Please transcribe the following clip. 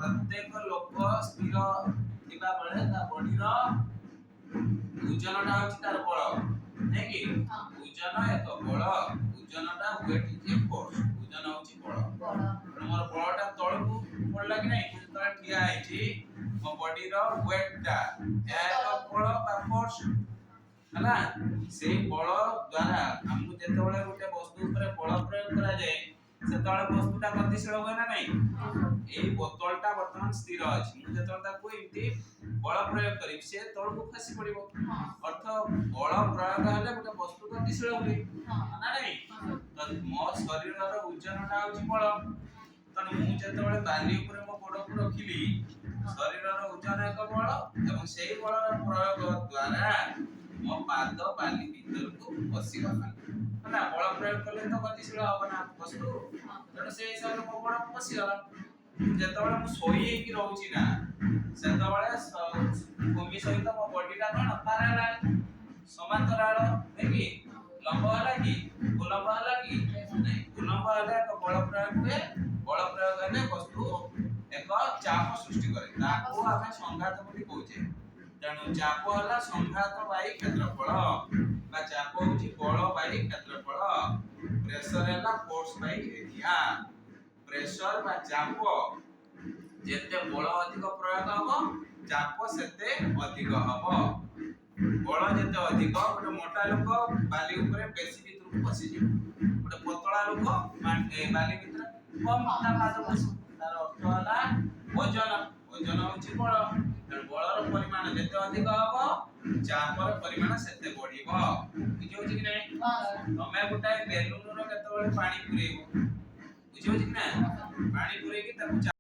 प्रत्येक लोक स्थिर थिबा बेले ता बॉडी रो ओजनटा होची तार बळ नै कि ओजन एक बळ ओजनटा वेट इज फोर्स ओजन होची बळ हमर बळटा तळकू पडला कि नै तळ ठिया आइची मो बॉडी रो वेटटा एक बळ बा फोर्स हला से बळ द्वारा हमहु जेतेबेले गोटे वस्तु ऊपर बळ प्रयोग करा जाय सेतबेले वस्तुटा गतिशील होय ना नै एई बोतलटा वर्तमान स्थिर अछि मु जेतबेले ताकू इति बळ प्रयोग करी से तळकू खसी पड़िबो अर्थ बळ प्रयोग हले गोटे वस्तु गतिशील होई ना नै त मो शरीरर ओजनटा होछि बळ तने मु जेतबेले बाली ऊपर मो गोडकू रखिली शरीरर ओजन एक बळ एवं सेही बळर प्रयोग द्वारा मो पाद बाली भीतर को पसी गला ना बळ प्रयोग करले तो गतिशील होबा ना वस्तु तने से हिसाब मो बळ पसी गला जेतबेले मु सोई कि रहउची ना सेतबेले भूमि सहित मो बॉडीटा कोन पाराला समांतराल नै कि लंब हला कि उलंब हला कि नै उलंब हला तो बळ प्रयोग हुए बळ प्रयोग हले वस्तु एक चाप सृष्टि करे ताको आमे संघात बोली कहूचे तेणु चाप हला संघात बाई क्षेत्रफल बा चाप होची बळ बाई क्षेत्रफल प्रेशर हला फोर्स बाई एरिया प्रेशर बा चाप जेते बळ अधिक प्रयोग हबो चाप सेते अधिक हबो बळ जेते अधिक गोटे मोटा लोक बाली ऊपर बेसी भीतर को पसी जे गोटे पतला लोक बाली भीतर कम मोटा पाद पसी तार अर्थ हला ओजन होची बळ बळर परिमाण जेते अधिक हबो चापर परिमाण सेते बढिबो बुझि होची कि नै तमे गोटे बेलुन रो केते बेले पानी पुरेबो बुझि होची कि नै पानी पुरे कि ताकू